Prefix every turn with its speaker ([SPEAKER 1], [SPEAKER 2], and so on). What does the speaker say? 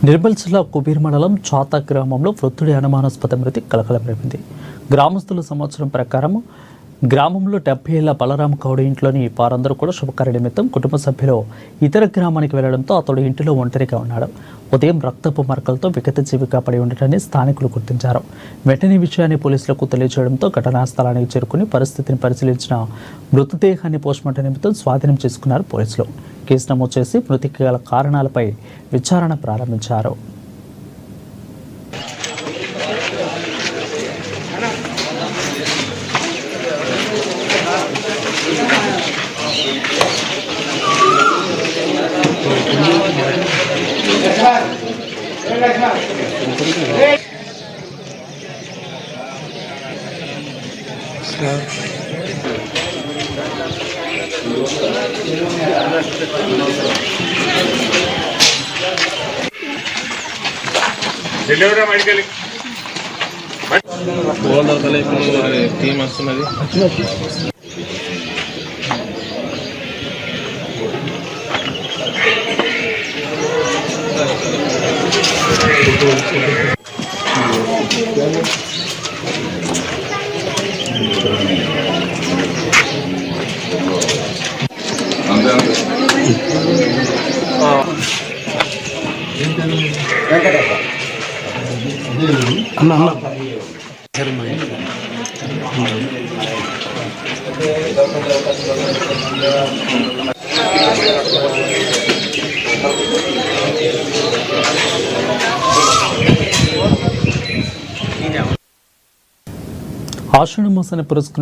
[SPEAKER 1] నిర్మల్ జిల్లా కుబీర్ మండలం చాతా గ్రామంలో వృద్ధుడి అనుమానాస్పద మృతి కలకలం రేపింది. గ్రామస్తుల సమాచారం ప్రకారం గ్రామంలో 70 ఏళ్ల బలరాం గౌడ్ ఇంట్లోని వారందరూ కూడా శుభకార్య నిమిత్తం కుటుంబ సభ్యులు ఇతర గ్రామానికి వెళ్లడంతో అతడు ఇంటిలో ఒంటరిగా ఉన్నాడు. ఉదయం రక్తపు మరకలతో విగత జీవిగా పడి ఉండటాన్ని స్థానికులు గుర్తించారు. వెంటనే విషయాన్ని పోలీసులకు తెలియజేయడంతో ఘటనా స్థలానికి చేరుకుని పరిస్థితిని పరిశీలించిన మృతదేహాన్ని పోస్టుమార్టం నిమిత్తం స్వాధీనం చేసుకున్నారు పోలీసులు. కేసు నమోదు చేసి మృతికి గల కారణాలపై విచారణ ప్రారంభించారు.
[SPEAKER 2] టీమ్ వస్తున్నది. ఆషాఢ మాసాన్ని పురస్కరించుకుని